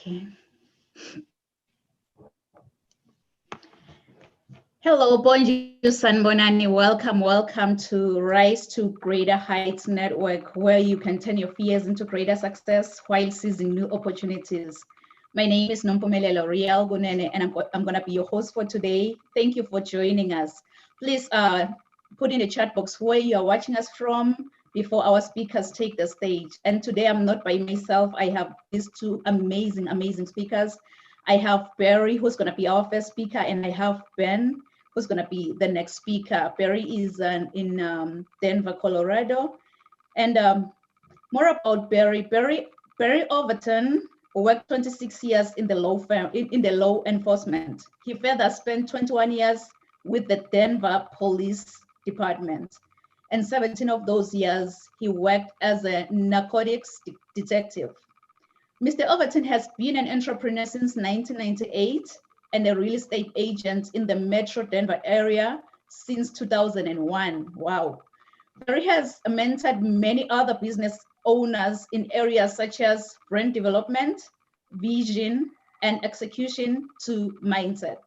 Okay. Hello, bonjour, Sanbonani. Welcome to Rise to Greater Heights Network, where you can turn your fears into greater success while seizing new opportunities. My name is Nompumelelo Rial Gunene, and I'm going to be your host for today. Thank you for joining us. Please put in the chat box where you are watching us from before our speakers take the stage. And today I'm not by myself. I have these two amazing speakers. I have Barry, who's going to be our first speaker, and I have Ben, who's going to be the next speaker. Barry is in Denver, Colorado. And more about Barry. Barry Overton worked 26 years in the law firm, in the law enforcement. He further spent 21 years with the Denver Police Department. And 17 of those years, he worked as a narcotics detective. Mr. Overton has been an entrepreneur since 1998 and a real estate agent in the Metro Denver area since 2001. Wow. Barry has mentored many other business owners in areas such as brand development, vision, and execution to mindset.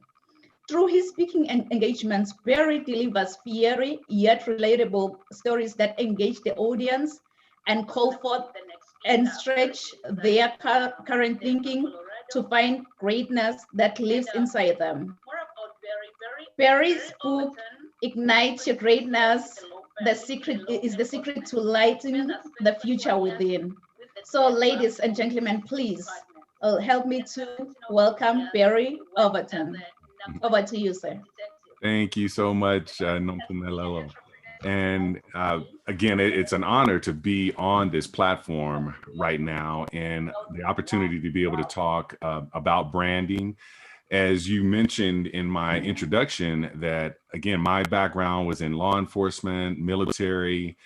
Through his speaking engagements, Barry delivers fiery yet relatable stories that engage the audience and call forth and stretch their current thinking to find greatness that lives inside them. Barry's book, Ignite Your Greatness, the secret to lighting the future within. So ladies and gentlemen, please help me to welcome Barry Overton. Over to you, sir. Thank you so much, Nompumelelo. And again, it's an honor to be on this platform right now and the opportunity to be able to talk about branding. As you mentioned in my introduction, that again, my background was in law enforcement, military,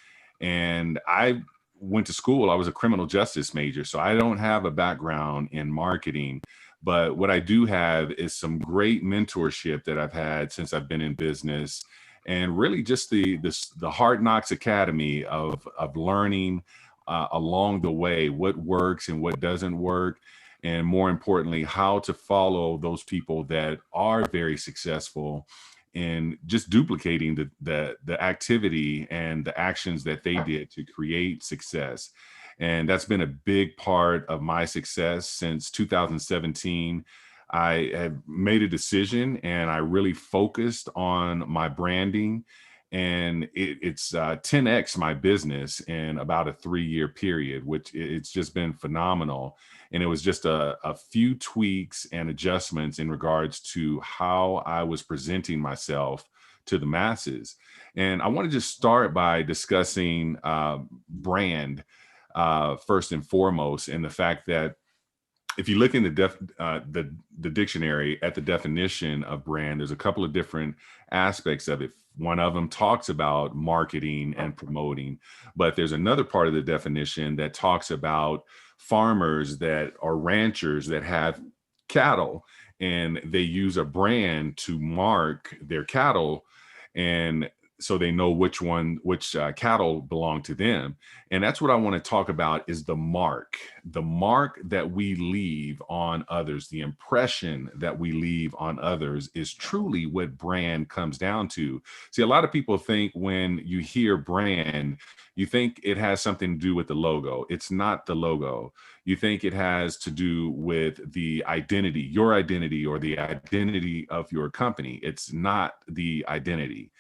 and I went to school. I was a criminal justice major, so I don't have a background in marketing. But what I do have is some great mentorship that I've had since I've been in business, and really just the Hard Knocks Academy of learning along the way what works and what doesn't work, and more importantly, how to follow those people that are very successful in just duplicating the activity and the actions that they did to create success. And that's been a big part of my success since 2017. I have made a decision and I really focused on my branding, and it's 10x my business in about a 3-year period, which it's just been phenomenal. And it was just a few tweaks and adjustments in regards to how I was presenting myself to the masses. And I want to just start by discussing brand first and foremost, and the fact that if you look in the dictionary at the definition of brand, there's a couple of different aspects of it. One of them talks about marketing and promoting, but there's another part of the definition that talks about farmers that are ranchers that have cattle, and they use a brand to mark their cattle, and so they know which cattle belong to them. And that's what I want to talk about, is the mark that we leave on others. The impression that we leave on others is truly what brand comes down to. See, a lot of people think when you hear brand, you think it has something to do with the logo. It's not the logo. You think it has to do with the identity, your identity, or the identity of your company. It's not the identity.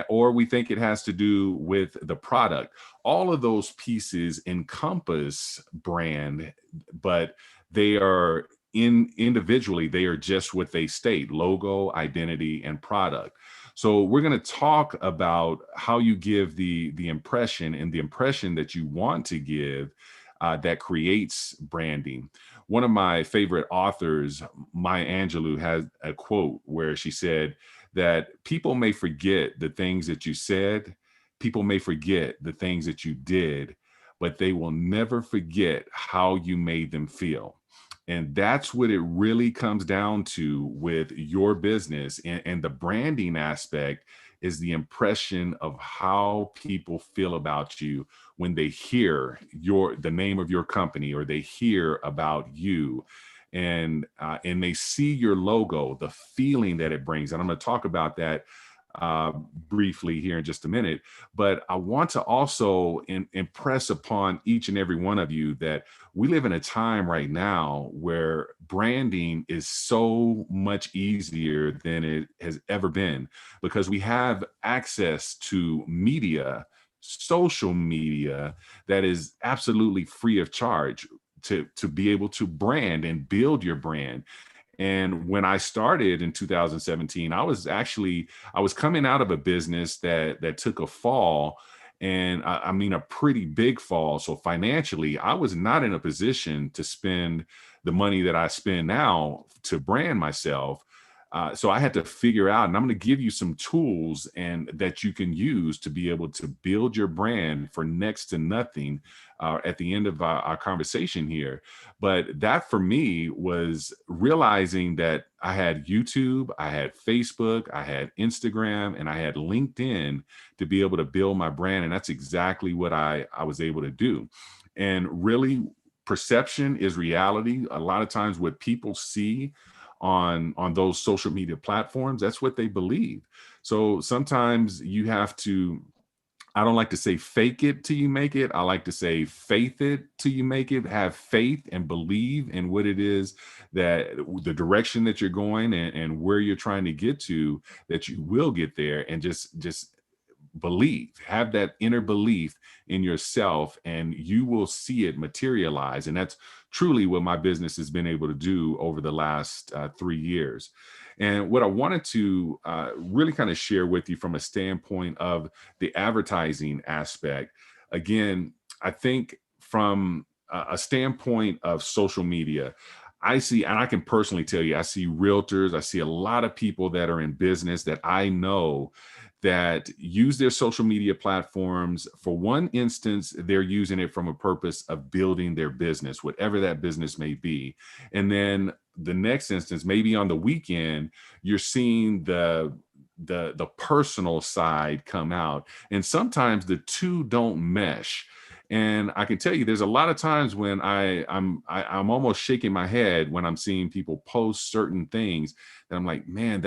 Or we think it has to do with the product. All of those pieces encompass brand, but they are individually, they are just what they state: logo, identity, and product. So we're going to talk about how you give the impression, and the impression that you want to give that creates branding. One of my favorite authors, Maya Angelou, has a quote where she said that people may forget the things that you said, people may forget the things that you did, but they will never forget how you made them feel. And that's what it really comes down to with your business. And the branding aspect is the impression of how people feel about you when they hear the name of your company, or they hear about you. and they see your logo, the feeling that it brings. And I'm going to talk about that briefly here in just a minute. But I want to also impress upon each and every one of you that we live in a time right now where branding is so much easier than it has ever been, because we have access to media, social media, that is absolutely free of charge to be able to brand and build your brand. And when I started in 2017, I was coming out of a business that took a fall, and I mean a pretty big fall. So financially, I was not in a position to spend the money that I spend now to brand myself. So I had to figure out, and I'm going to give you some tools and that you can use to be able to build your brand for next to nothing at the end of our conversation here. But that for me was realizing that I had YouTube, I had Facebook, I had Instagram, and I had LinkedIn to be able to build my brand. And that's exactly what I was able to do. And really, perception is reality. A lot of times what people see on those social media platforms, that's what they believe. So sometimes you have to, I don't like to say fake it till you make it. I like to say faith it till you make it. Have faith and believe in what it is, that the direction that you're going and where you're trying to get to, that you will get there. And just believe, have that inner belief in yourself, and you will see it materialize. And that's truly what my business has been able to do over the last 3 years. And what I wanted to really kind of share with you from a standpoint of the advertising aspect, again, I think from a standpoint of social media, I see, and I can personally tell you, I see realtors, I see a lot of people that are in business that I know that use their social media platforms. For one instance, they're using it from a purpose of building their business, whatever that business may be. And then the next instance, maybe on the weekend, you're seeing the personal side come out. And sometimes the two don't mesh. And I can tell you, there's a lot of times when I'm almost shaking my head when I'm seeing people post certain things that I'm like, man,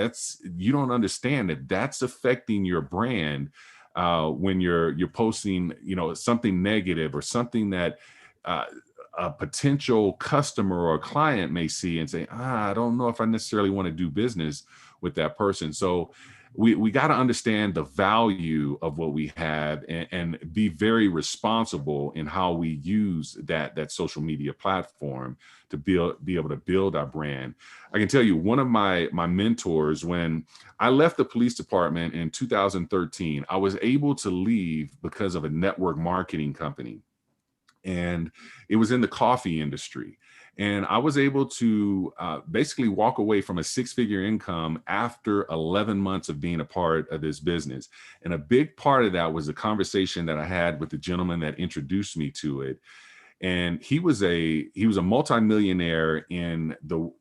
you don't understand that that's affecting your brand when you're posting, something negative or something that a potential customer or client may see and say, I don't know if I necessarily want to do business with that person. So we got to understand the value of what we have and be very responsible in how we use that social media platform to be able to build our brand. I can tell you, one of my mentors, when I left the police department in 2013, I was able to leave because of a network marketing company. And it was in the coffee industry. And I was able to basically walk away from a 6-figure income after 11 months of being a part of this business. And a big part of that was a conversation that I had with the gentleman that introduced me to it. And he was a multimillionaire in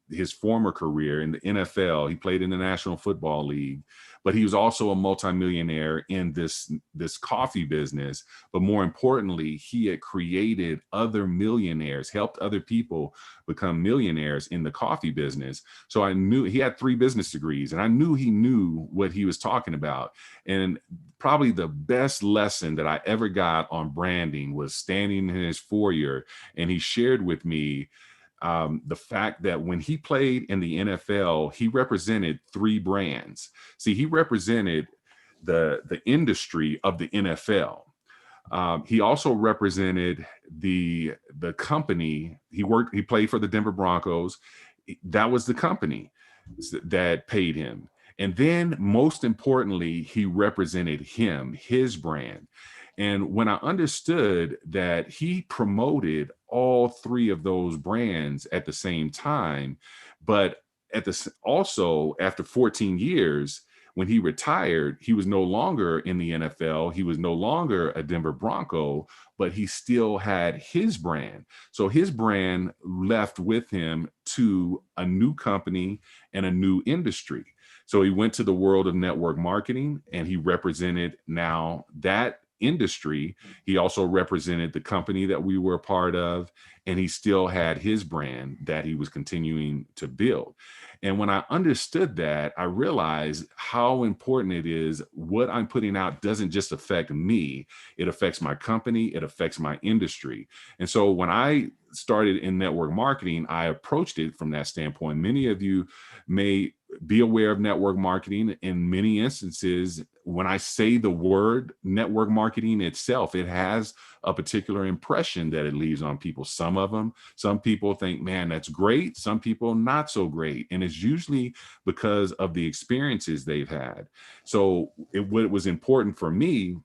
his former career in the NFL. He played in the National Football League, but he was also a multimillionaire in this coffee business. But more importantly, he had created other millionaires, helped other people become millionaires in the coffee business. So I knew he had 3 business degrees, and I knew he knew what he was talking about. And probably the best lesson that I ever got on branding was standing in his foyer, and he shared with me the fact that when he played in the NFL, he represented 3 brands. See, he represented the industry of the NFL. He also represented the company. He played for the Denver Broncos. That was the company that paid him. And then most importantly, he represented his brand. And when I understood that he promoted all 3 of those brands at the same time, but also after 14 years, when he retired, he was no longer in the NFL. He was no longer a Denver Bronco, but he still had his brand. So his brand left with him to a new company and a new industry. So he went to the world of network marketing, and he represented now that industry, he also represented the company that we were a part of, and he still had his brand that he was continuing to build. And when I understood that, I realized how important it is. What I'm putting out doesn't just affect me, it affects my company, it affects my industry. And so when I started in network marketing, I approached it from that standpoint. Many of you may be aware of network marketing. In many instances, when I say the word network marketing itself, it has a particular impression that it leaves on people. Some people think, man, that's great. Some people not so great. And it's usually because of the experiences they've had. So what was important for me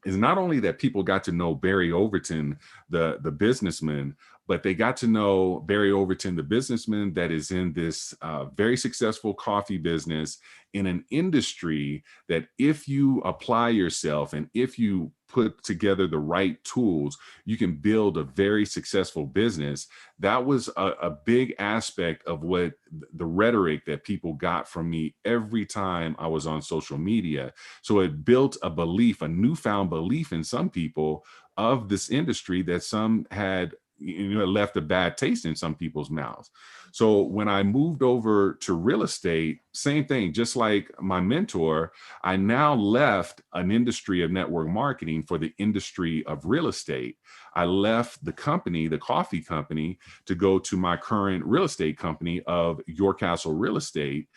is not only that people got to know Barry Overton, the businessman, but they got to know Barry Overton, the businessman that is in this very successful coffee business in an industry that if you apply yourself and if you put together the right tools, you can build a very successful business. That was a big aspect of what the rhetoric that people got from me every time I was on social media. So it built a belief, a newfound belief in some people of this industry that some had left a bad taste in some people's mouths. So when I moved over to real estate, same thing, just like my mentor, I now left an industry of network marketing for the industry of real estate. I left the company, the coffee company, to go to my current real estate company of Your Castle Real Estate.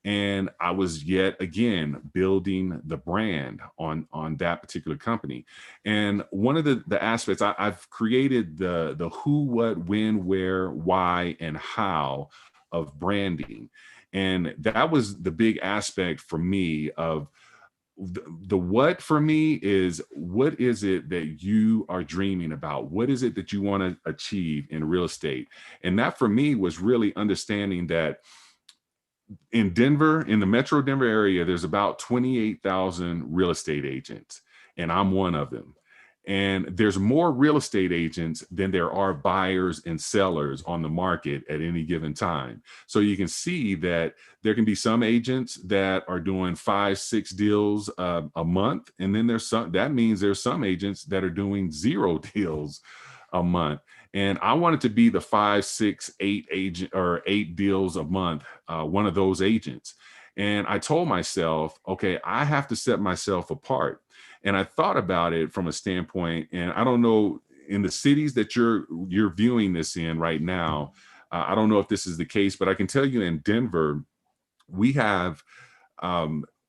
And I was yet again building the brand on that particular company. And one of the aspects I've created the who, what, when, where, why, and how of branding. And that was the big aspect for me of the what for me is, what is it that you are dreaming about? What is it that you want to achieve in real estate? And that for me was really understanding that in Denver, in the Metro Denver area, there's about 28,000 real estate agents, and I'm one of them. And there's more real estate agents than there are buyers and sellers on the market at any given time. So you can see that there can be some agents that are doing 5, 6 deals a month. And then that means there's some agents that are doing 0 deals a month. And I wanted to be the 5, 6, 8 agent or 8 deals a month, one of those agents. And I told myself, okay, I have to set myself apart. And I thought about it from a standpoint, and I don't know, in the cities that you're viewing this in right now, I don't know if this is the case, but I can tell you in Denver, we have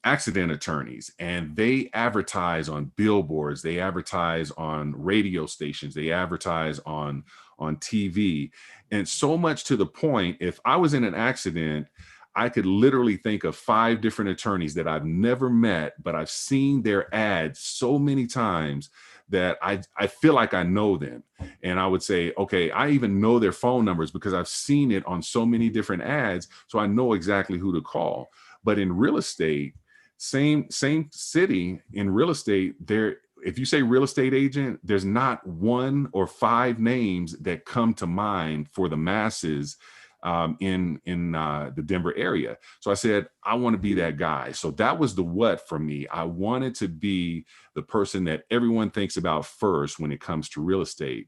accident attorneys, and they advertise on billboards, they advertise on radio stations, they advertise on TV. And so much to the point, if I was in an accident, I could literally think of 5 different attorneys that I've never met, but I've seen their ads so many times that I feel like I know them. And I would say, okay, I even know their phone numbers because I've seen it on so many different ads. So I know exactly who to call. But in real estate, same city, in real estate, if you say real estate agent, there's not 1 or 5 names that come to mind for the masses in the Denver area. So I said, I want to be that guy. So that was the what for me. I wanted to be the person that everyone thinks about first when it comes to real estate.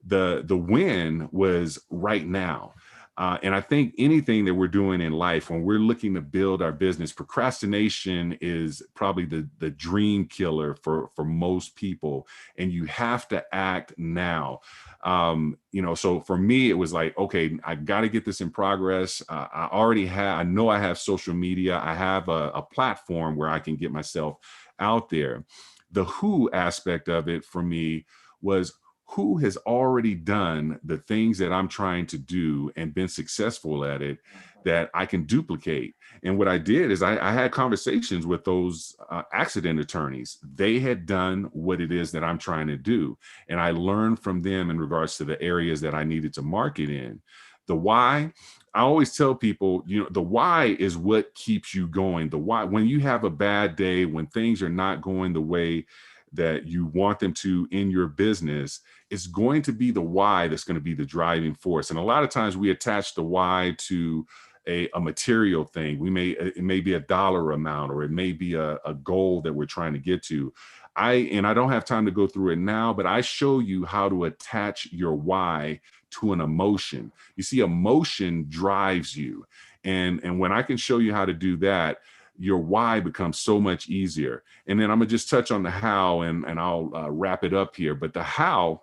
The when was right now. And I think anything that we're doing in life, when we're looking to build our business, procrastination is probably the dream killer for most people. And you have to act now. So for me, it was like, okay, I got to get this in progress. I know I have social media. I have a platform where I can get myself out there. The who aspect of it for me was, who has already done the things that I'm trying to do and been successful at it that I can duplicate. And what I did is I had conversations with those accident attorneys. They had done what it is that I'm trying to do. And I learned from them in regards to the areas that I needed to market in. The why, I always tell people, the why is what keeps you going. The why, when you have a bad day, when things are not going the way that you want them to in your business, it's going to be the why that's going to be the driving force. And a lot of times we attach the why to a material thing. It may be a dollar amount, or it may be a goal that we're trying to get to. I don't have time to go through it now, but I show you how to attach your why to an emotion. You see, emotion drives you. And when I can show you how to do that, your why becomes so much easier. And then I'm gonna just touch on the how, and I'll wrap it up here. But the how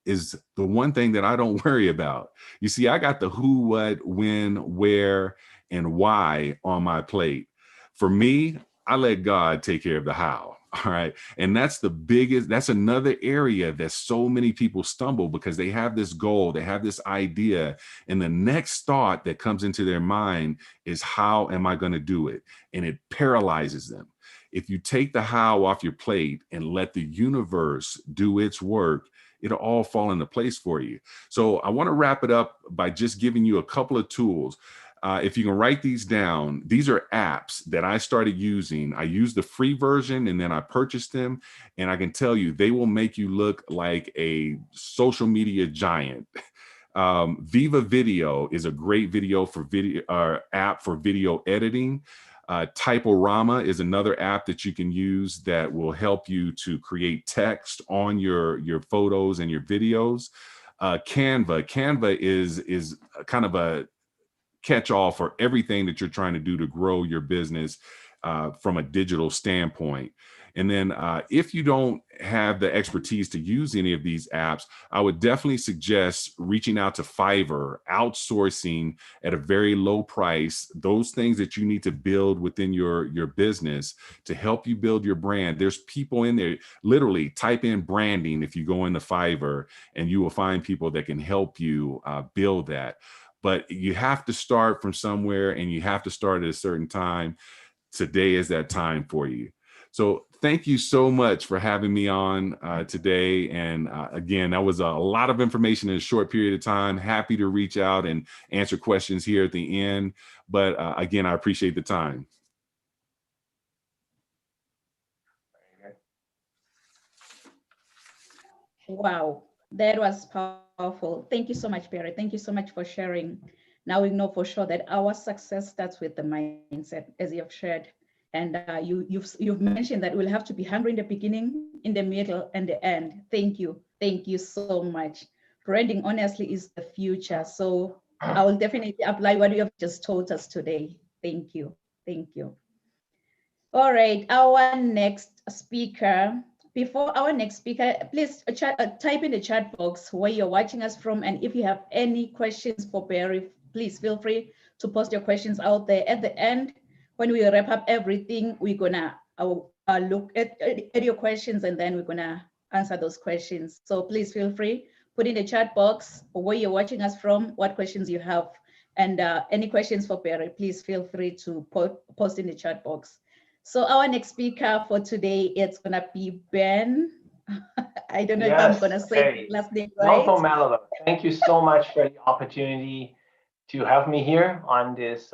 is the one thing that I don't worry about. You see, I got the who, what, when, where, and why on my plate. For me, I let God take care of the how. All right. And that's the biggest, that's another area that so many people stumble, because they have this goal, they have this idea, and the next thought that comes into their mind is, how am I going to do it? And it paralyzes them. If you take the how off your plate and let the universe do its work, it'll all fall into place for you. So I want to wrap it up by just giving you a couple of tools. If you can write these down, these are apps that I started using. I used the free version and then I purchased them. And I can tell you, they will make you look like a social media giant. Viva Video is a great app for video editing. Typorama is another app that you can use that will help you to create text on your photos and your videos. Canva is kind of a catch-all for everything that you're trying to do to grow your business from a digital standpoint. And then if you don't have the expertise to use any of these apps, I would definitely suggest reaching out to Fiverr, outsourcing at a very low price, those things that you need to build within your business to help you build your brand. There's people in there, literally type in branding if you go into Fiverr, and you will find people that can help you build that. But you have to start from somewhere, and you have to start at a certain time. Today is that time for you. So thank you so much for having me on today. And again, that was a lot of information in a short period of time. Happy to reach out and answer questions here at the end. But again, I appreciate the time. Wow, that was powerful. Thank you so much, Barry. Thank you so much for sharing. Now we know for sure that our success starts with the mindset, as you have shared. And you've mentioned that we'll have to be hungry in the beginning, in the middle, and the end. Thank you. Thank you so much. Branding, honestly, is the future. So I will definitely apply what you have just told us today. Thank you. Thank you. All right, our next speaker. Before our next speaker, please type in the chat box where you're watching us from. And if you have any questions for Barry, please feel free to post your questions out there. At the end, when we wrap up everything, we're gonna look at your questions, and then we're gonna answer those questions. So please feel free, put in the chat box where you're watching us from, what questions you have, and any questions for Barry, please feel free to post in the chat box. So our next speaker for today, it's gonna be Ben. I don't know if I'm gonna say last name right. Nontomelo. Thank you so much for the opportunity to have me here on this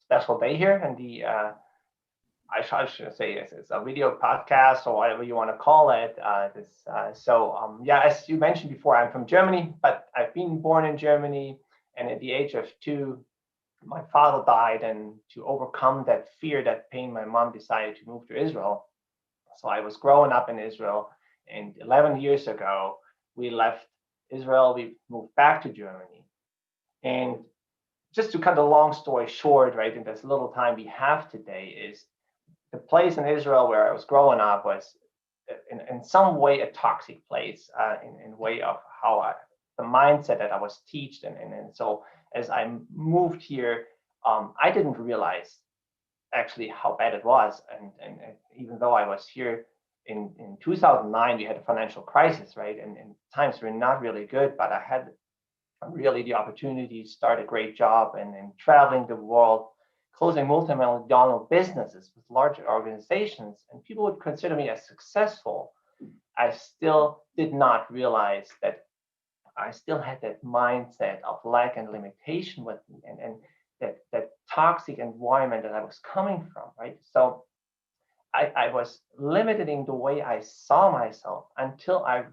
special day here, and the I should say it's a video podcast or whatever you want to call it. Yeah, as you mentioned before, I'm from Germany, but I've been born in Germany, and at the age of 2, my father died, and to overcome that fear, that pain, my mom decided to move to Israel. So I was growing up in Israel, and 11 years ago, we left Israel, we moved back to Germany. And just to cut a long story short, right, in this little time we have today, is the place in Israel where I was growing up was in some way a toxic place, in way of how the mindset that I was taught. And so as I moved here, I didn't realize actually how bad it was. And even though I was here in 2009, we had a financial crisis, right? And times were not really good, but I had really the opportunity to start a great job and traveling the world, closing multi-million-dollar businesses with larger organizations, and people would consider me as successful. I still did not realize that I still had that mindset of lack and limitation with me, and that toxic environment that I was coming from, right? So I was limiting the way I saw myself until I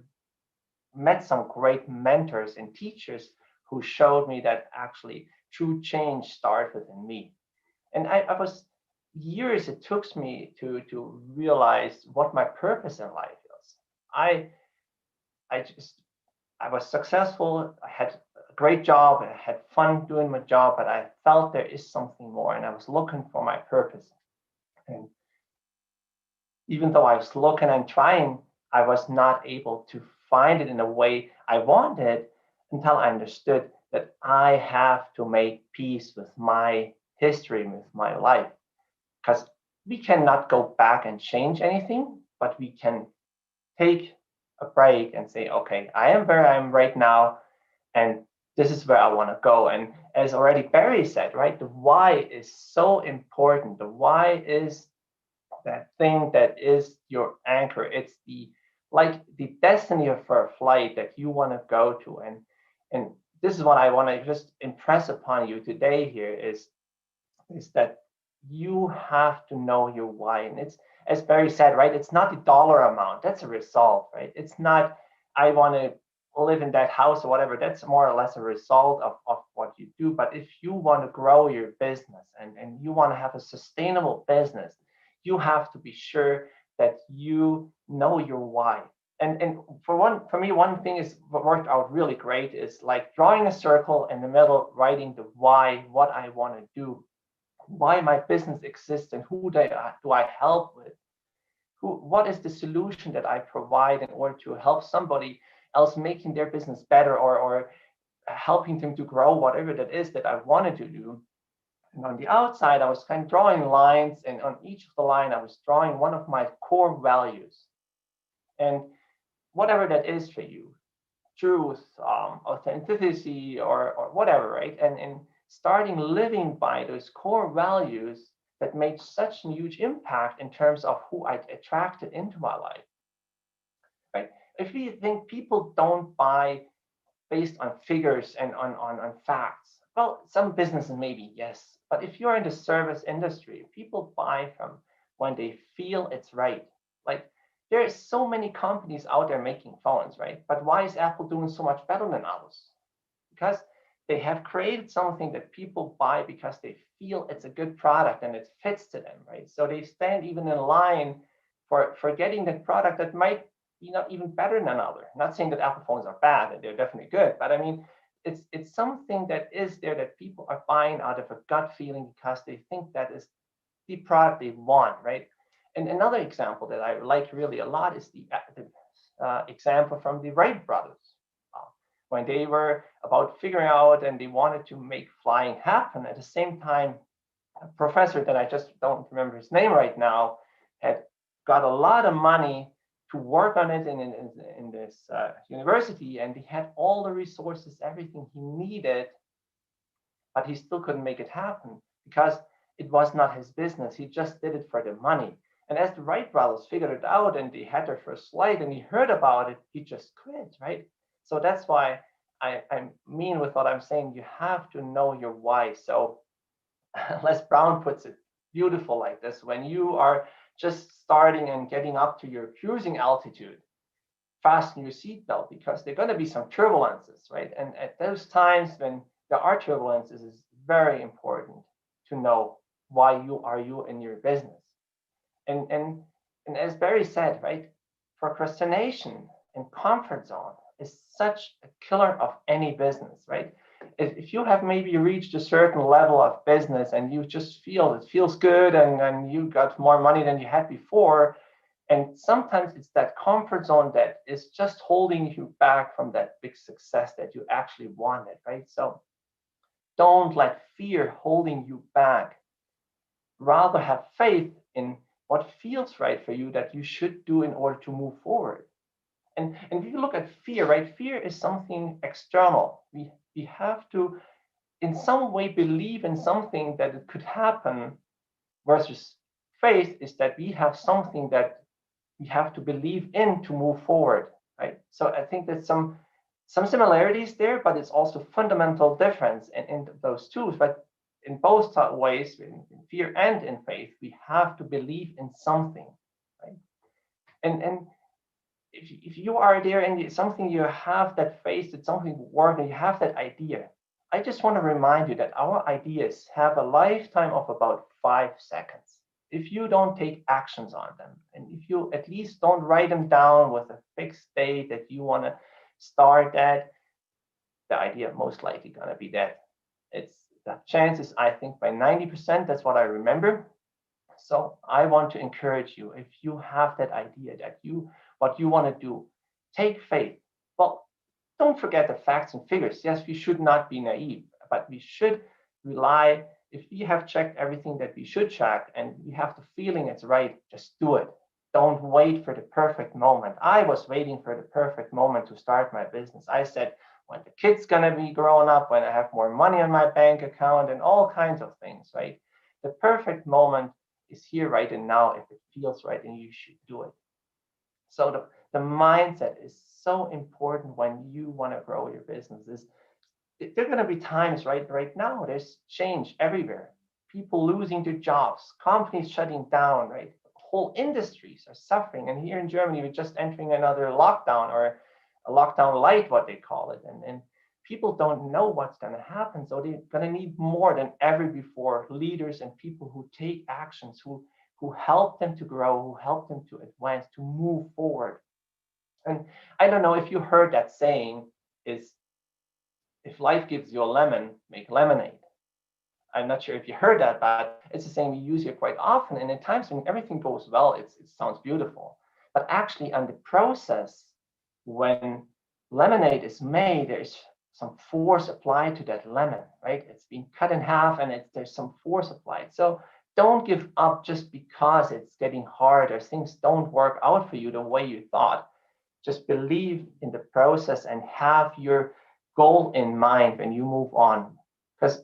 met some great mentors and teachers who showed me that actually true change starts within me. And I was years it took me to realize what my purpose in life is. I was successful. I had a great job. I had fun doing my job, but I felt there is something more, and I was looking for my purpose. And even though I was looking and trying, I was not able to find it in the way I wanted until I understood that I have to make peace with my history, with my life. Because we cannot go back and change anything, but we can take a break and say, okay, I am where I am right now, and this is where I want to go. And as already Barry said, right, the why is so important. The why is that thing that is your anchor. It's like the destiny for a flight that you want to go to. And this is what I want to just impress upon you today here is that you have to know your why. And it's, as Barry said, right, it's not the dollar amount. That's a result, right? It's not, I want to live in that house or whatever. That's more or less a result of what you do. But if you want to grow your business and you want to have a sustainable business, you have to be sure that you know your why. And for me, one thing is what worked out really great is like drawing a circle in the middle, writing the why, what I want to do, why my business exists, and who do I help with, what is the solution that I provide in order to help somebody else making their business better, or helping them to grow, whatever that is that I wanted to do. And on the outside, I was kind of drawing lines, and on each of the line, I was drawing one of my core values. And whatever that is for you, truth, authenticity, or whatever, right? And starting living by those core values that made such a huge impact in terms of who I attracted into my life, right? If you think people don't buy based on figures and on facts, well, some businesses maybe, yes. But if you're in the service industry, people buy from when they feel it's right. Like there are so many companies out there making phones, right? But why is Apple doing so much better than others? Because they have created something that people buy because they feel it's a good product and it fits to them, right? So they stand even in line for getting that product that might be not even better than other. Not saying that Apple phones are bad, and they're definitely good, but I mean, it's something that is there that people are buying out of a gut feeling because they think that is the product they want, right? And another example that I like really a lot is the example from the Wright brothers. When they were about figuring out and they wanted to make flying happen, at the same time, a professor that I just don't remember his name right now had got a lot of money to work on it in this university, and he had all the resources, everything he needed, but he still couldn't make it happen because it was not his business. He just did it for the money. And as the Wright brothers figured it out and they had their first flight and he heard about it, he just quit, right? So that's why I mean with what I'm saying, you have to know your why. So Les Brown puts it beautiful like this: when you are just starting and getting up to your cruising altitude, fasten your seatbelt because there are going to be some turbulences, right? And at those times when there are turbulences, it's very important to know why you are in your business. And as Barry said, right, procrastination and comfort zone is such a killer of any business, right? If you have maybe reached a certain level of business and you just feel it feels good and you got more money than you had before, and sometimes it's that comfort zone that is just holding you back from that big success that you actually wanted, right? So don't let fear holding you back. Rather have faith in what feels right for you that you should do in order to move forward. And if you look at fear, right, fear is something external. We have to, in some way, believe in something that it could happen, versus faith is that we have something that we have to believe in to move forward, right? So I think there's some similarities there, but it's also fundamental difference in those two. But in both ways, in fear and in faith, we have to believe in something, right? And if you are there and something you have that faith that something works and you have that idea, I just want to remind you that our ideas have a lifetime of about 5 seconds. if you don't take actions on them, and if you at least don't write them down with a fixed date that you want to start at, the idea most likely going to be dead. It's the chances, I think, by 90%. That's what I remember. So I want to encourage you, if you have that idea that what you want to do, take faith. Well, don't forget the facts and figures. Yes, we should not be naive, but we should rely. If we have checked everything that we should check and we have the feeling it's right, just do it. Don't wait for the perfect moment. I was waiting for the perfect moment to start my business. I said, when the kid's gonna be growing up, when I have more money on my bank account and all kinds of things, right? The perfect moment is here right and now if it feels right, and you should do it. So the mindset is so important when you want to grow your businesses. There are going to be times right now, there's change everywhere. People losing their jobs, companies shutting down, right? Whole industries are suffering. And here in Germany, we're just entering another lockdown, or a lockdown light, what they call it. And people don't know what's going to happen. So they're going to need more than ever before leaders and people who take actions, who help them to grow, who help them to advance, to move forward. And I don't know if you heard that saying, is if life gives you a lemon, make lemonade. I'm not sure if you heard that, but it's a saying we use here quite often. And at times when everything goes well, it sounds beautiful. But actually on the process, when lemonade is made, there's some force applied to that lemon, right? It's being cut in half and there's some force applied. So don't give up just because it's getting hard or things don't work out for you the way you thought. Just believe in the process and have your goal in mind when you move on. Because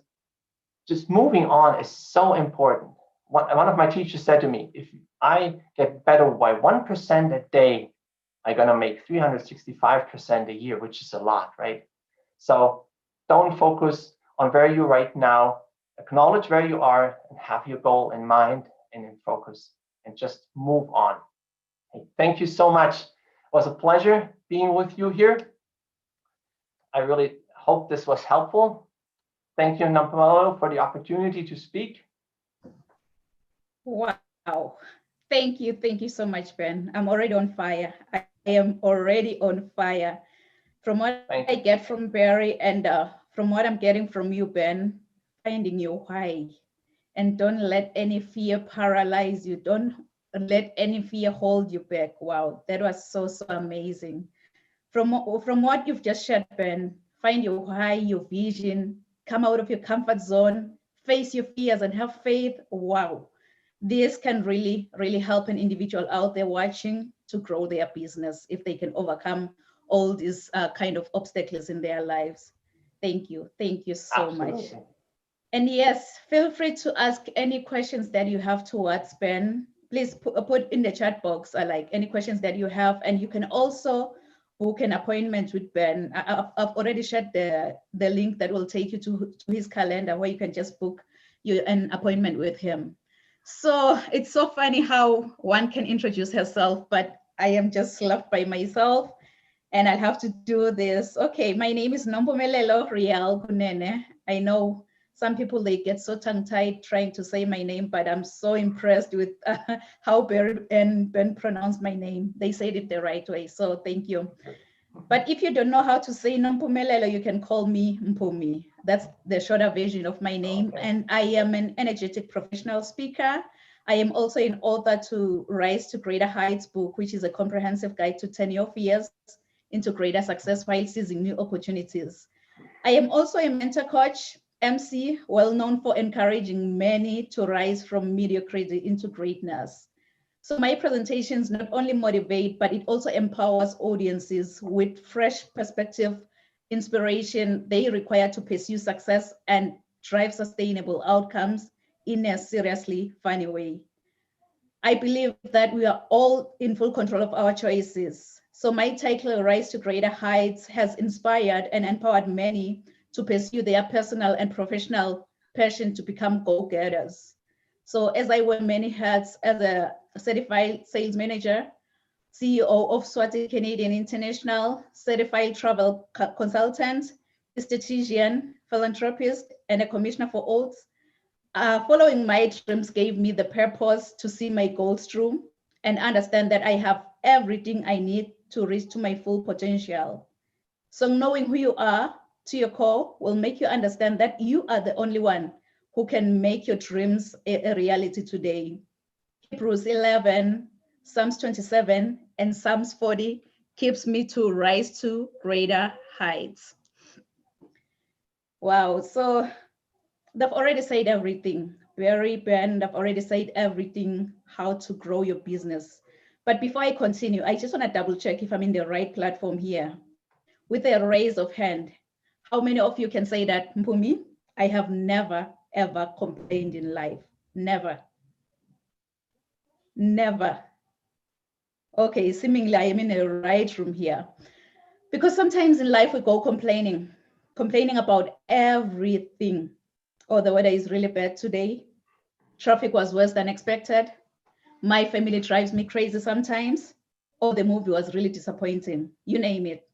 just moving on is so important. One of my teachers said to me, if I get better by 1% a day, I'm going to make 365% a year, which is a lot, right? So don't focus on where you're right now. Acknowledge where you are and have your goal in mind and in focus, and just move on. Hey, thank you so much. It was a pleasure being with you here. I really hope this was helpful. Thank you, Nampumelo, for the opportunity to speak. Wow. Thank you so much, Ben. I'm already on fire. I am already on fire. From what I get from Barry and from what I'm getting from you, Ben, finding your why. And don't let any fear paralyze you. Don't let any fear hold you back. Wow, that was so amazing. From what you've just shared, Ben, find your why, your vision, come out of your comfort zone, face your fears and have faith. Wow. This can really help an individual out there watching to grow their business if they can overcome all these kind of obstacles in their lives. Thank you so much. And yes, feel free to ask any questions that you have towards Ben. Please put in the chat box like any questions that you have, and you can also book an appointment with Ben. I've already shared the link that will take you to his calendar, where you can just book an appointment with him. So it's so funny how one can introduce herself, but I am just left by myself and I'll have to do this. Okay, my name is Nompumelelo Rial Kunene. I know some people, they get so tongue-tied trying to say my name, but I'm so impressed with how Barry and Ben pronounced my name. They said it the right way, so thank you. But if you don't know how to say Nompumelelo, you can call me Mpumi. That's the shorter version of my name. Okay. And I am an energetic professional speaker. I am also an author to Rise to Greater Heights book, which is a comprehensive guide to turn your fears into greater success while seizing new opportunities. I am also a mentor coach, MC, well known for encouraging many to rise from mediocrity into greatness. So my presentations not only motivate, but it also empowers audiences with fresh perspective, inspiration they require to pursue success and drive sustainable outcomes in a seriously funny way. I believe that we are all in full control of our choices. So my title, Rise to Greater Heights, has inspired and empowered many to pursue their personal and professional passion to become go-getters. So as I wear many hats as a certified sales manager, CEO of Swati Canadian International, certified travel consultant, statistician, philanthropist, and a commissioner for oaths, Following my dreams gave me the purpose to see my goals through and understand that I have everything I need to reach to my full potential. So knowing who you are to your core will make you understand that you are the only one who can make your dreams a reality today. Hebrews 11, Psalms 27, and Psalms 40 keeps me to rise to greater heights. Wow, so they've already said everything. Barry, Ben, they've already said everything, how to grow your business. But before I continue, I just want to double check if I'm in the right platform here. With a raise of hand, how many of you can say that, Mpumi, I have never, ever complained in life? Never. Never. Okay, seemingly I am in the right room here. Because sometimes in life we go complaining about everything. Oh, the weather is really bad today. Traffic was worse than expected. My family drives me crazy sometimes. Or the movie was really disappointing. You name it.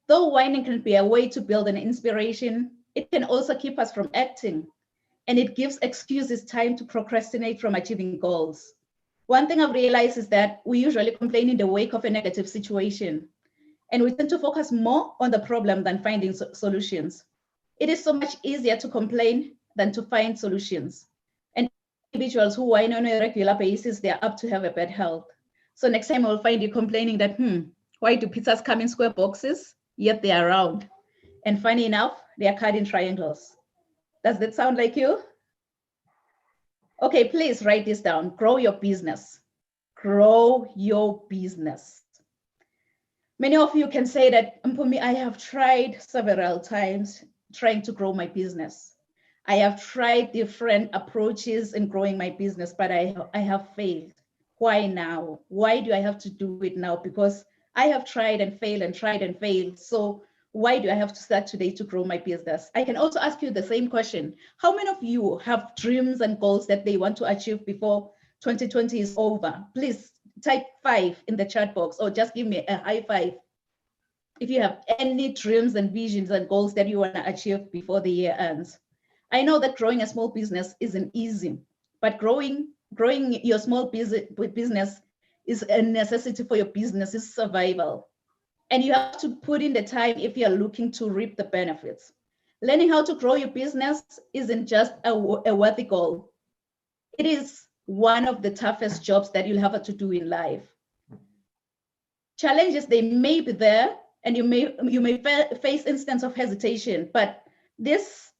Though whining can be a way to build an inspiration, it can also keep us from acting. And it gives excuses time to procrastinate from achieving goals. One thing I've realized is that we usually complain in the wake of a negative situation. And we tend to focus more on the problem than finding solutions. It is so much easier to complain than to find solutions. And individuals who whine on a regular basis, they're up to have a bad health. So next time I'll find you complaining that, why do pizzas come in square boxes? Yet they are round. And funny enough, they are cut in triangles. Does that sound like you? Okay, please write this down. Grow your business. Grow your business. Many of you can say that, Mpumi, I have tried several times trying to grow my business. I have tried different approaches in growing my business, but I have failed. Why now? Why do I have to do it now? Because I have tried and failed and tried and failed. So why do I have to start today to grow my business? I can also ask you the same question. How many of you have dreams and goals that they want to achieve before 2020 is over? Please type 5 in the chat box or just give me a high five if you have any dreams and visions and goals that you want to achieve before the year ends. I know that growing a small business isn't easy, but growing your small business is a necessity for your business's survival. And you have to put in the time if you're looking to reap the benefits. Learning how to grow your business isn't just a worthy goal. It is one of the toughest jobs that you'll have to do in life. Challenges, they may be there, and you may face instances of hesitation, but this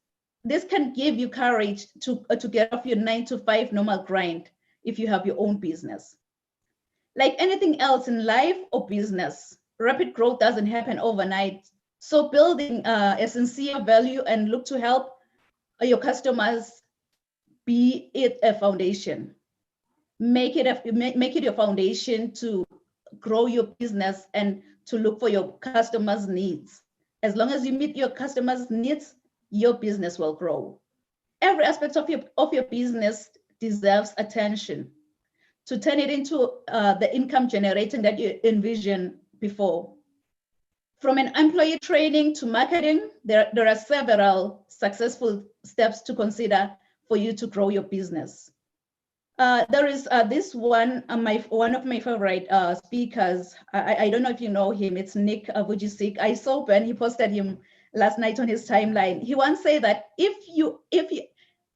can give you courage to get off your 9-to-5 normal grind if you have your own business. Like anything else in life or business, rapid growth doesn't happen overnight. So building a sincere value and look to help your customers, be it a foundation. Make it your foundation to grow your business and to look for your customers' needs. As long as you meet your customers' needs, your business will grow. Every aspect of your business deserves attention to turn it into the income generating that you envisioned before. From an employee training to marketing, there are several successful steps to consider for you to grow your business. There is this one, one of my favorite speakers. I don't know if you know him. It's Nick Vujicic. I saw Ben, he posted him last night on his timeline. He once said that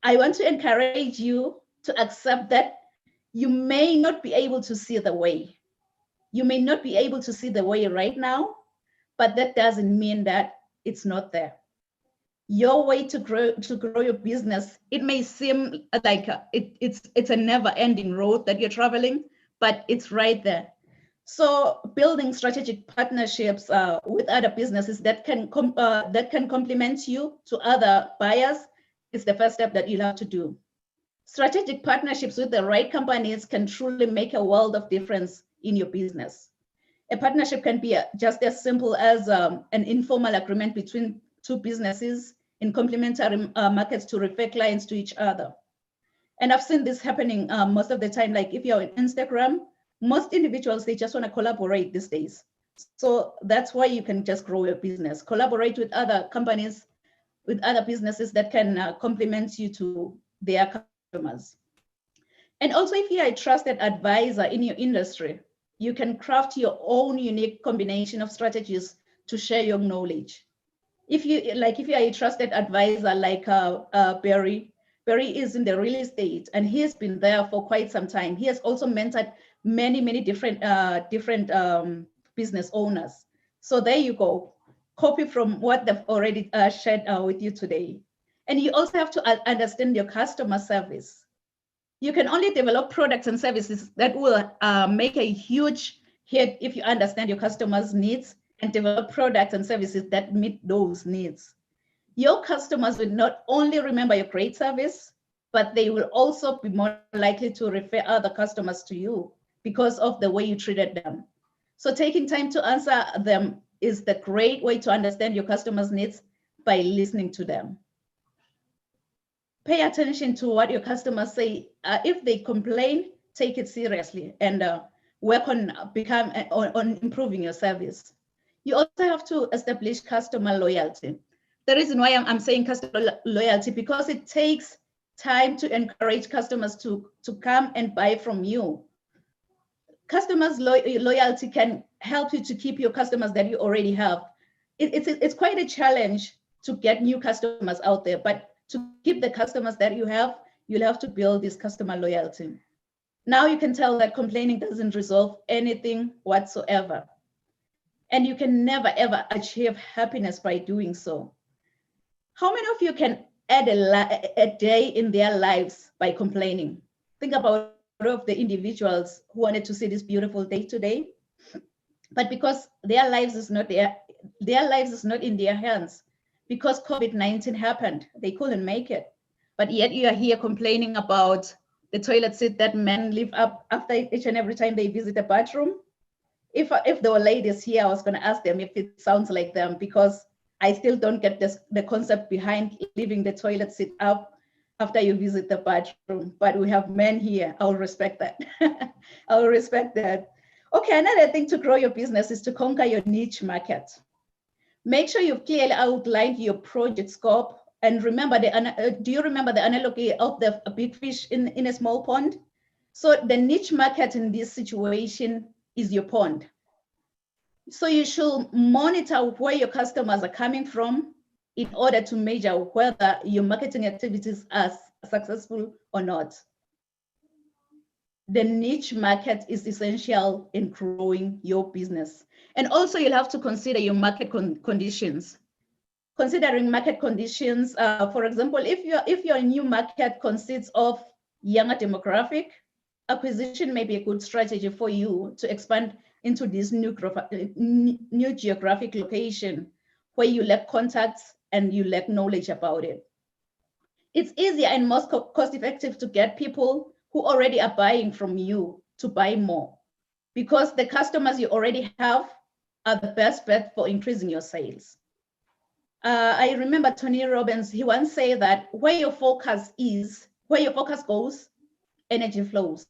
I want to encourage you to accept that you may not be able to see the way. You may not be able to see the way right now, but that doesn't mean that it's not there. Your way to grow your business, it may seem like it's a never-ending road that you're traveling, but it's right there. So building strategic partnerships with other businesses that can complement you to other buyers is the first step that you'll have to do. Strategic partnerships with the right companies can truly make a world of difference in your business. A partnership can be just as simple as an informal agreement between two businesses in complementary markets to refer clients to each other. And I've seen this happening most of the time. Like if you're on Instagram, most individuals, they just want to collaborate these days. So that's why you can just grow your business. Collaborate with other companies, with other businesses that can complement you to their customers. And also, if you're a trusted advisor in your industry, you can craft your own unique combination of strategies to share your knowledge. If you are a trusted advisor like Barry is in the real estate and he has been there for quite some time. He has also mentored many different business owners. So there you go, copy from what they've already shared with you today. And you also have to understand your customer service. You can only develop products and services that will make a huge hit if you understand your customers' needs and develop products and services that meet those needs. Your customers will not only remember your great service, but they will also be more likely to refer other customers to you because of the way you treated them. So taking time to answer them is the great way to understand your customers' needs by listening to them. Pay attention to what your customers say. If they complain, take it seriously and work on improving your service. You also have to establish customer loyalty. The reason why I'm saying customer loyalty, because it takes time to encourage customers to come and buy from you. Customers' loyalty can help you to keep your customers that you already have. It's quite a challenge to get new customers out there, but to keep the customers that you have, you'll have to build this customer loyalty. Now you can tell that complaining doesn't resolve anything whatsoever. And you can never, ever achieve happiness by doing so. How many of you can add a day in their lives by complaining? Think about all of the individuals who wanted to see this beautiful day today, but because their lives is not in their hands, because COVID-19 happened, they couldn't make it. But yet you are here complaining about the toilet seat that men lift up after each and every time they visit the bathroom. If there were ladies here, I was going to ask them if it sounds like them, because I still don't get the concept behind leaving the toilet seat up after you visit the bathroom. But we have men here. I'll respect that. I'll respect that. Okay, another thing to grow your business is to conquer your niche market. Make sure you've clearly outlined your project scope. And remember, do you remember the analogy of the big fish in a small pond? So the niche market in this situation is your pond. So you should monitor where your customers are coming from in order to measure whether your marketing activities are successful or not. The niche market is essential in growing your business. And also you'll have to consider your market conditions. Considering market conditions, for example, if your new market consists of younger demographic, acquisition may be a good strategy for you to expand into this new geographic location where you lack contacts and you lack knowledge about it. It's easier and most cost-effective to get people who already are buying from you to buy more, because the customers you already have are the best bet for increasing your sales. I remember Tony Robbins, he once said that where your focus goes, energy flows.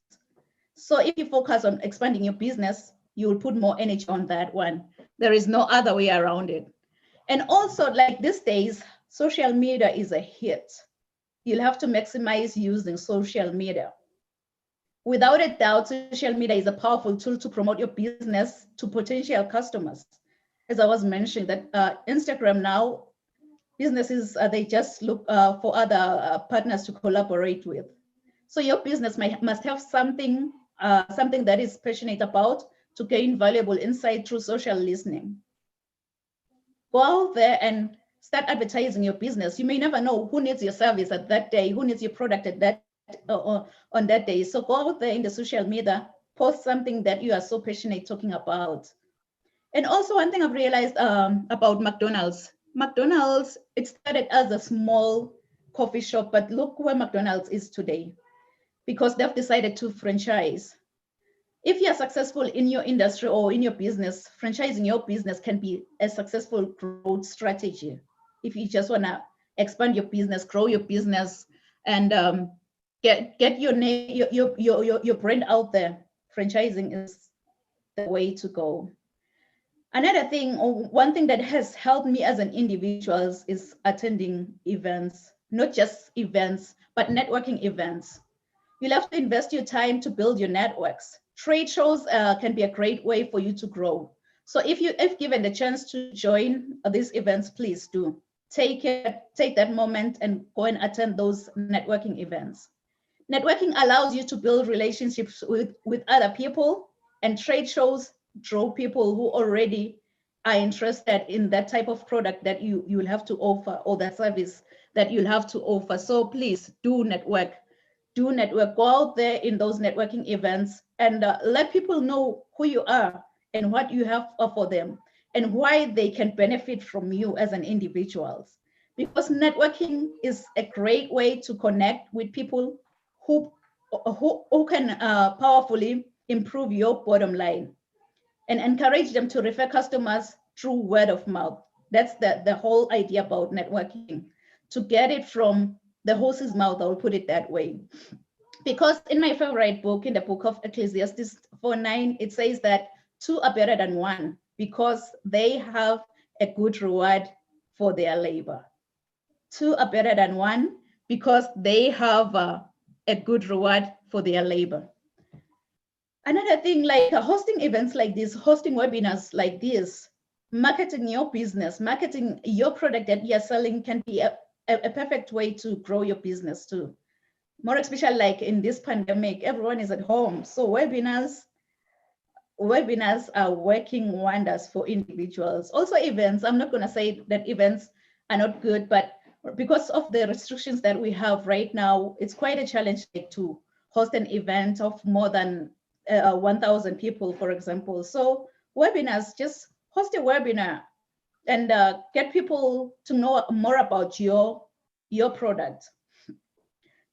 So if you focus on expanding your business, you will put more energy on that one. There is no other way around it. And also, like these days, social media is a hit. You'll have to maximize using social media. Without a doubt, social media is a powerful tool to promote your business to potential customers. As I was mentioning, that Instagram now, businesses, they just look for other partners to collaborate with. So your business must have something that is passionate about to gain valuable insight through social listening. Go out there and start advertising your business. You may never know who needs your service at that day, who needs your product at that on that day. So go out there in the social media, post something that you are so passionate talking about. And also one thing I've realized about McDonald's. McDonald's, it started as a small coffee shop, but look where McDonald's is today, because they've decided to franchise. If you're successful in your industry or in your business, franchising your business can be a successful growth strategy. If you just want to expand your business, grow your business, and get your name, your brand out there, franchising is the way to go. Another thing, or one thing that has helped me as an individual is attending events, not just events, but networking events. You'll have to invest your time to build your networks. Trade shows can be a great way for you to grow. So if given the chance to join these events, please do. Take that moment and go and attend those networking events. Networking allows you to build relationships with other people, and trade shows draw people who already are interested in that type of product that you will have to offer, or that service that you'll have to offer. So please do network. Do network. Go out there in those networking events and let people know who you are and what you have for them and why they can benefit from you as an individual. Because networking is a great way to connect with people who can powerfully improve your bottom line and encourage them to refer customers through word of mouth. That's the whole idea about networking, to get it from the horse's mouth, I'll put it that way. Because in my favorite book, in the book of Ecclesiastes 4:9, it says that two are better than one because they have a good reward for their labor. Two are better than one because they have a good reward for their labor. Another thing, like hosting events like this, hosting webinars like this, marketing your business, marketing your product that you're selling can be a perfect way to grow your business too. More especially like in this pandemic, everyone is at home. So webinars are working wonders for individuals. Also events, I'm not gonna say that events are not good, but because of the restrictions that we have right now, it's quite a challenge to host an event of more than 1,000 people, for example. So webinars, just host a webinar and get people to know more about your product.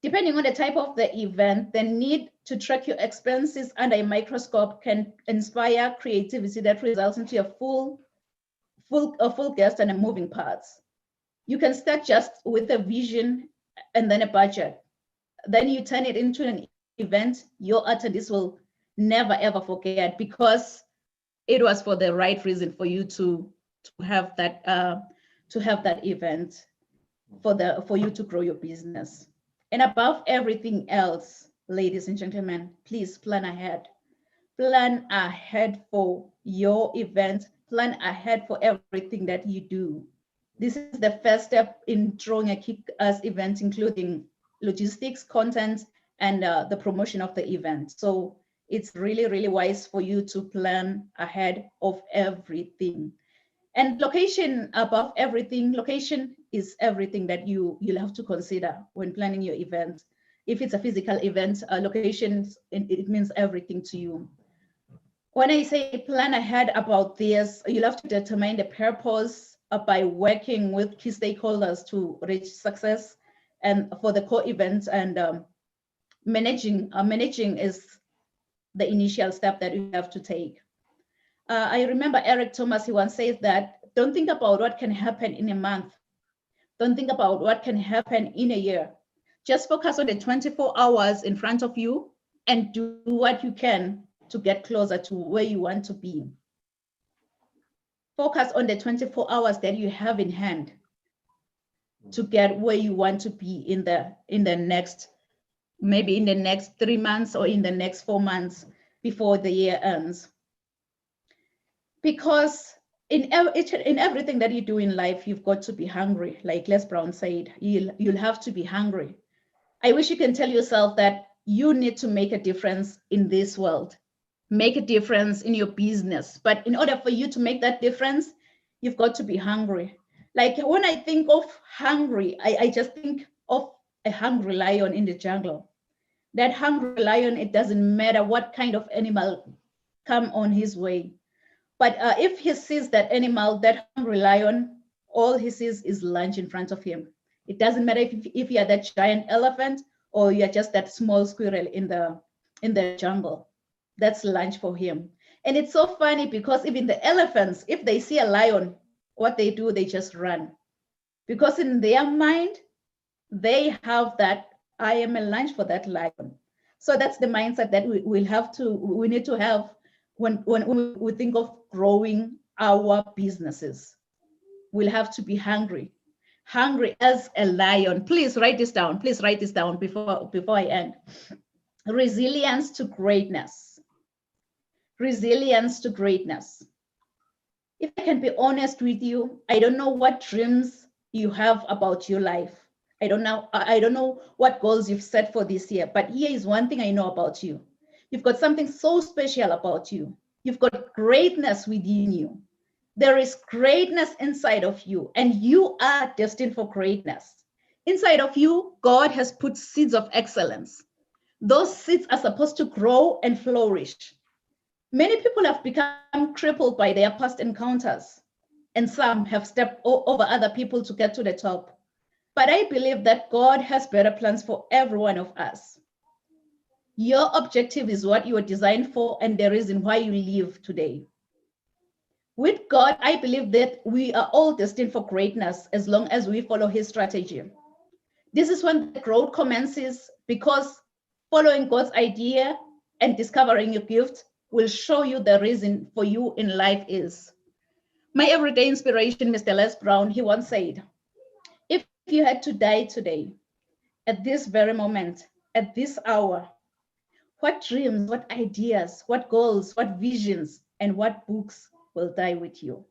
Depending on the type of the event, the need to track your expenses under a microscope can inspire creativity that results into a full guest and a moving parts. You can start just with a vision and then a budget. Then you turn it into an event your attendees will never ever forget, because it was for the right reason for you to have that event, for you to grow your business. And above everything else, ladies and gentlemen, please plan ahead. Plan ahead for your event. Plan ahead for everything that you do. This is the first step in drawing a kick-ass event, including logistics, content, and the promotion of the event. So it's really, really wise for you to plan ahead of everything. And location, above everything, location is everything that you'll have to consider when planning your event. If it's a physical event, location, it means everything to you. When I say plan ahead about this, you'll have to determine the purpose by working with key stakeholders to reach success and for the core events, and managing is the initial step that you have to take. I remember Eric Thomas, he once said that, don't think about what can happen in a month. Don't think about what can happen in a year. Just focus on the 24 hours in front of you and do what you can to get closer to where you want to be. Focus on the 24 hours that you have in hand to get where you want to be in the next, maybe in the next 3 months or in the next 4 months before the year ends. Because in everything that you do in life, you've got to be hungry. Like Les Brown said, you'll have to be hungry. I wish you can tell yourself that you need to make a difference in this world, make a difference in your business. But in order for you to make that difference, you've got to be hungry. Like when I think of hungry, I just think of a hungry lion in the jungle. That hungry lion, it doesn't matter what kind of animal come on his way. But if he sees that animal, that hungry lion, all he sees is lunch in front of him. It doesn't matter if you're that giant elephant or you're just that small squirrel in the jungle. That's lunch for him. And it's so funny because even the elephants, if they see a lion, what they do, they just run. Because in their mind, they have that, I am a lunch for that lion. So that's the mindset that we need to have when we think of growing our businesses. We'll have to be hungry. hungry as a lion. Please write this down. Please write this down before I end. Resilience to greatness. Resilience to greatness. If I can be honest with you, I don't know what dreams you have about your life. I don't know what goals you've set for this year, but here is one thing I know about you. You've got something so special about you. You've got greatness within you. There is greatness inside of you, and you are destined for greatness. Inside of you, God has put seeds of excellence. Those seeds are supposed to grow and flourish. Many people have become crippled by their past encounters, and some have stepped over other people to get to the top. But I believe that God has better plans for every one of us. Your objective is what you are designed for and the reason why you live today. With God, I believe that we are all destined for greatness as long as we follow his strategy. This is when the growth commences, because following God's idea and discovering your gift will show you the reason for you in life is. My everyday inspiration, Mr. Les Brown, he once said, if you had to die today, at this very moment, at this hour, what dreams, what ideas, what goals, what visions, and what books will die with you?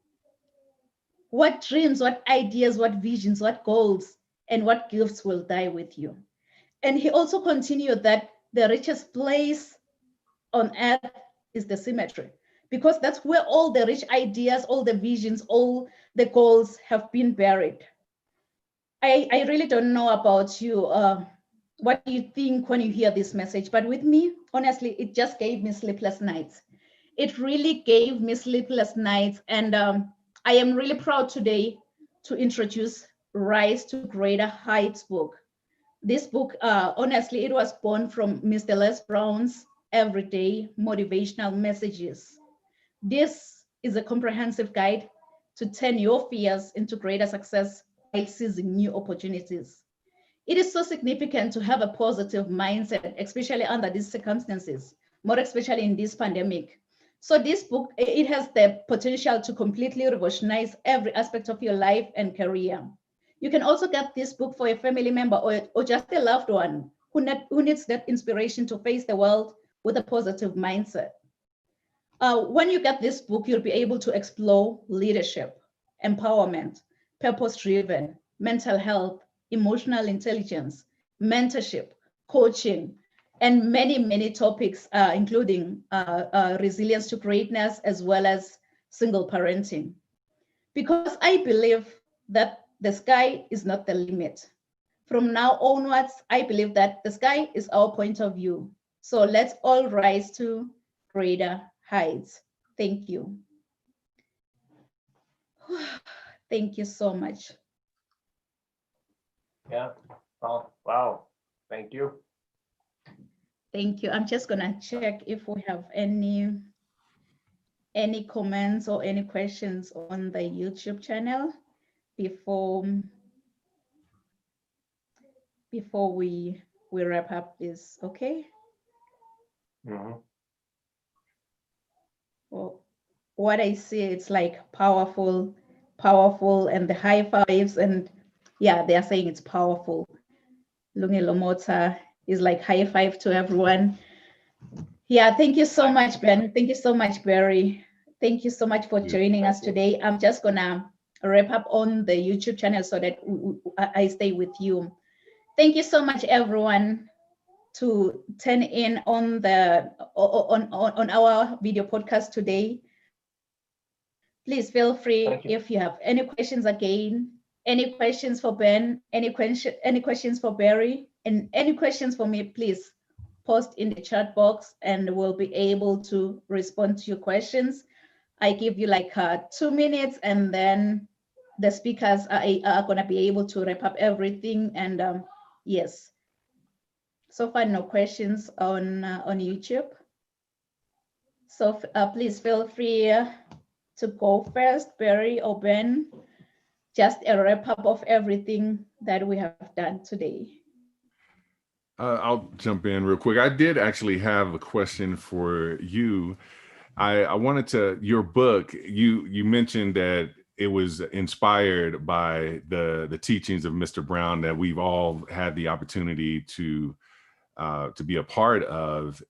What dreams, what ideas, what visions, what goals, and what gifts will die with you? And he also continued that the richest place on earth is the cemetery, because that's where all the rich ideas, all the visions, all the goals have been buried. I really don't know about you, what do you think when you hear this message? But with me, honestly, it just gave me sleepless nights. It really gave me sleepless nights. And I am really proud today to introduce Rise to Greater Heights book. This book, honestly, it was born from Mr. Les Brown's everyday motivational messages. This is a comprehensive guide to turn your fears into greater success while seizing new opportunities. It is so significant to have a positive mindset, especially under these circumstances, more especially in this pandemic. So this book, it has the potential to completely revolutionize every aspect of your life and career. You can also get this book for a family member or just a loved one who needs that inspiration to face the world with a positive mindset. When you get this book, you'll be able to explore leadership, empowerment, purpose-driven, mental health, emotional intelligence, mentorship, coaching, and many, many topics, including resilience to greatness, as well as single parenting. Because I believe that the sky is not the limit. From now onwards, I believe that the sky is our point of view. So let's all rise to greater heights. Thank you. Thank you so much. Yeah. Oh, wow. Thank you. Thank you. I'm just gonna check if we have any comments or any questions on the YouTube channel before we wrap up this. Okay. Mm-hmm. Well, what I see, it's like powerful, and the high fives, and yeah, they are saying it's powerful. Lungi Lomota is like high five to everyone. Yeah, thank you so much, Ben. Thank you so much, Barry. Thank you so much for joining us today. I'm just gonna wrap up on the YouTube channel so that I stay with you. Thank you so much, everyone, to tune in on the on our video podcast today. Please feel free if you have any questions again, any questions for Ben, any questions for Barry, and any questions for me, please post in the chat box and we'll be able to respond to your questions. I give you like 2 minutes and then the speakers are gonna be able to wrap up everything. And yes, so far no questions on YouTube. So please feel free to go first, Barry or Ben. Just a wrap up of everything that we have done today. I'll jump in real quick. I did actually have a question for you. I wanted to, your book, you mentioned that it was inspired by the teachings of Mr. Brown that we've all had the opportunity to be a part of,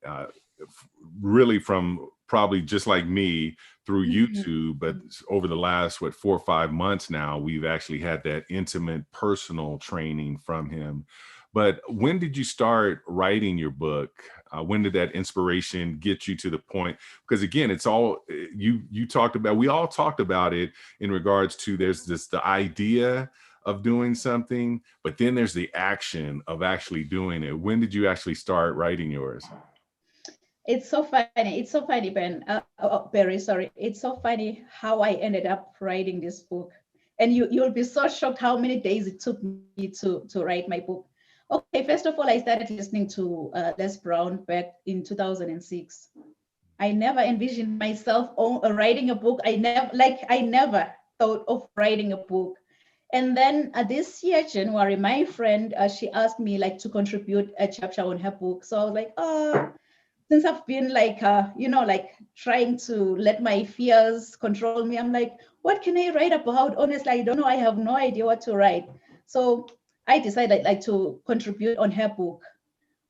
really from probably just like me through YouTube, but over the last, 4 or 5 months now, we've actually had that intimate personal training from him. But when did you start writing your book? When did that inspiration get you to the point? Because again, it's all you talked about. We all talked about it in regards to there's the idea of doing something, but then there's the action of actually doing it. When did you actually start writing yours? It's so funny. It's so funny, Ben. Barry, sorry. It's so funny how I ended up writing this book. And you'll be so shocked how many days it took me to write my book. Okay, first of all, I started listening to Les Brown back in 2006. I never envisioned myself writing a book. I never thought of writing a book. And then this year, January, my friend, she asked me like to contribute a chapter on her book. So I was like, oh, since I've been like, like trying to let my fears control me, I'm like, what can I write about? Honestly, I don't know. I have no idea what to write. So I decided like to contribute on her book.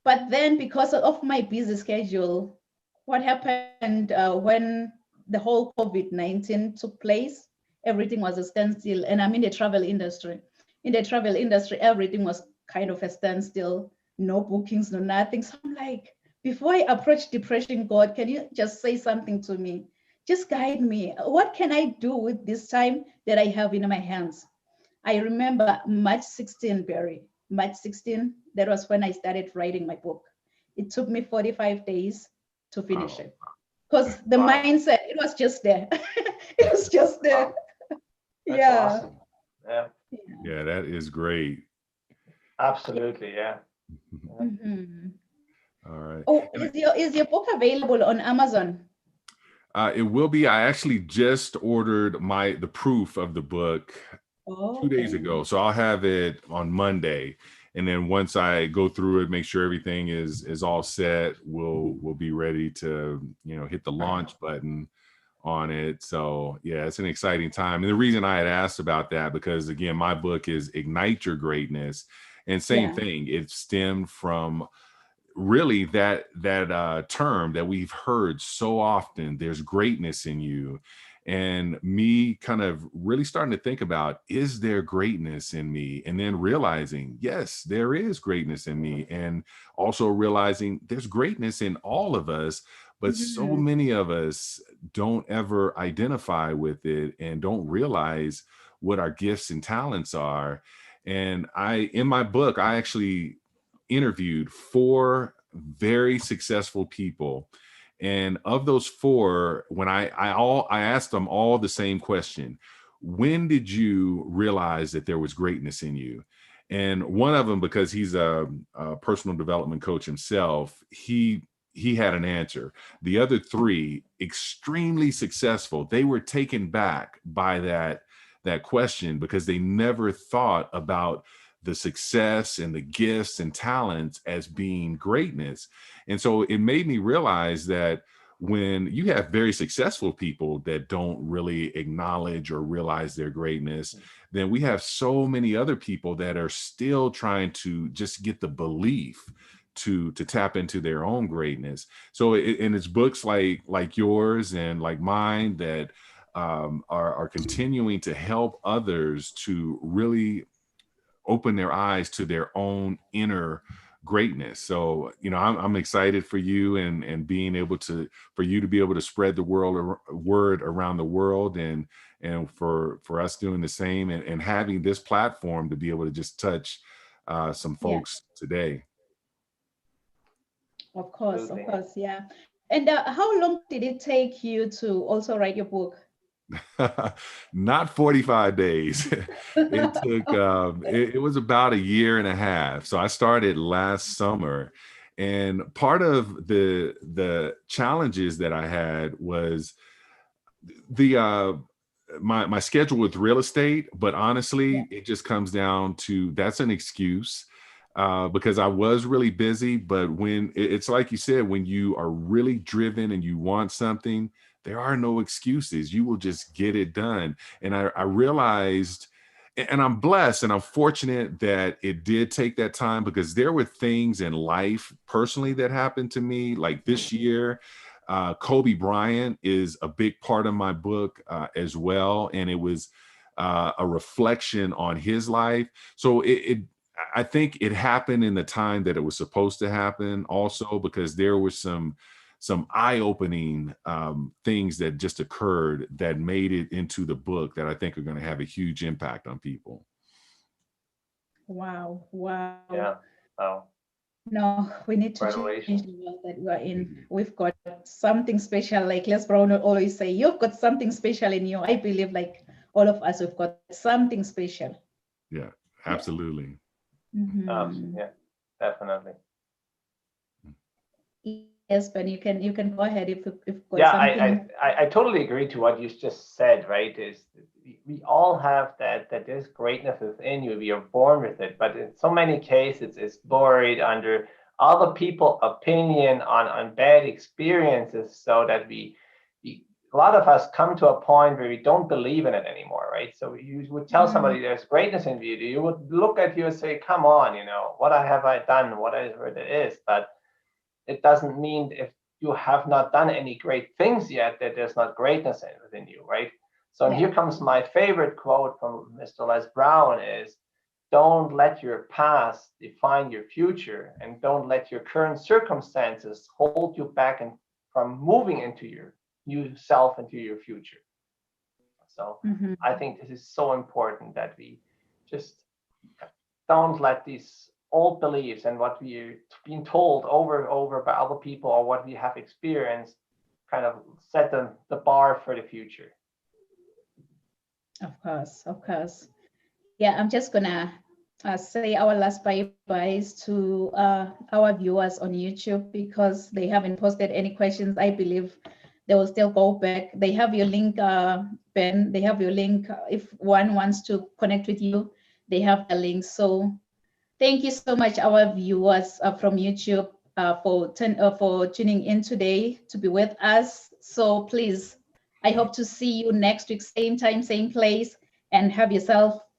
But then because of my busy schedule, what happened when the whole COVID-19 took place, everything was a standstill. And I'm in the travel industry. In the travel industry, everything was kind of a standstill, no bookings, no nothing. So I'm like, before I approach depression, God, can you just say something to me? Just guide me. What can I do with this time that I have in my hands? I remember March 16, Barry, March 16, that was when I started writing my book. It took me 45 days to finish it. Because the mindset, it was just there. It was just there. That's awesome. Yeah, that is great. Absolutely, yeah. All right. Oh, is your book available on Amazon? It will be. I actually just ordered the proof of the book 2 days ago. So I'll have it on Monday. And then once I go through it, make sure everything is all set, we'll be ready to, hit the launch button on it. So yeah, it's an exciting time. And the reason I had asked about that, because again, my book is Ignite Your Greatness. And same thing, it stemmed from really that term that we've heard so often, there's greatness in you. And me kind of really starting to think about, is there greatness in me? And then realizing, yes, there is greatness in me. And also realizing there's greatness in all of us, but so many of us don't ever identify with it and don't realize what our gifts and talents are. And in my book, I actually interviewed 4 very successful people. And of those 4, when I asked them all the same question: when did you realize that there was greatness in you? And one of them, because he's a personal development coach himself, he had an answer. The other 3, extremely successful, they were taken back by that question, because they never thought about the success and the gifts and talents as being greatness. And so it made me realize that when you have very successful people that don't really acknowledge or realize their greatness, then we have so many other people that are still trying to just get the belief to tap into their own greatness. So and it's books like yours and like mine that are continuing to help others to really open their eyes to their own inner greatness. So, I'm excited for you and being able for you to be able to spread the word around the world, and for us doing the same, and having this platform to be able to just touch some folks today. Of course, yeah. And how long did it take you to also write your book? Not 45 days. It took, it was about 1.5 years. So I started last summer, and part of the challenges that I had was my schedule with real estate. But honestly, it just comes down to, that's an excuse. Because I was really busy, but when it's like you said, when you are really driven and you want something, there are no excuses. You will just get it done. And I realized, and I'm blessed and I'm fortunate that it did take that time, because there were things in life personally that happened to me, like this year. Kobe Bryant is a big part of my book as well. And it was a reflection on his life. So I think it happened in the time that it was supposed to happen also, because there was some eye-opening things that just occurred that made it into the book that I think are going to have a huge impact on people. Wow. Wow. Yeah. So No, we need to change congratulations. the world that we are in. We've got something special, like Les Brown will always say, you've got something special in you. I believe like all of us, we've got something special. Yeah, absolutely. Yeah, definitely. Yes, Ben, you can go ahead if you've got Yeah, something. I totally agree to what you just said, right? Is we all have that there's greatness within you. We are born with it, but in so many cases it's buried under other people's opinion on bad experiences, so that we a lot of us come to a point where we don't believe in it anymore, right? So you would tell somebody there's greatness in you, you would look at you and say, come on, what have I done, whatever it is. But it doesn't mean if you have not done any great things yet that there's not greatness within you, right? So here comes my favorite quote from Mr. Les Brown is, don't let your past define your future, and don't let your current circumstances hold you back from moving into your new self, into your future. So I think this is so important that we just don't let these old beliefs and what we're being told over and over by other people, or what we have experienced, kind of set the bar for the future. Of course. Yeah, I'm just gonna say our last bye-byes to our viewers on YouTube, because they haven't posted any questions. I believe they will still go back. They have your link, Ben. They have your link. If one wants to connect with you, they have the link. So thank you so much, our viewers from YouTube, for tuning in today to be with us. So please, I hope to see you next week, same time, same place, and have yourself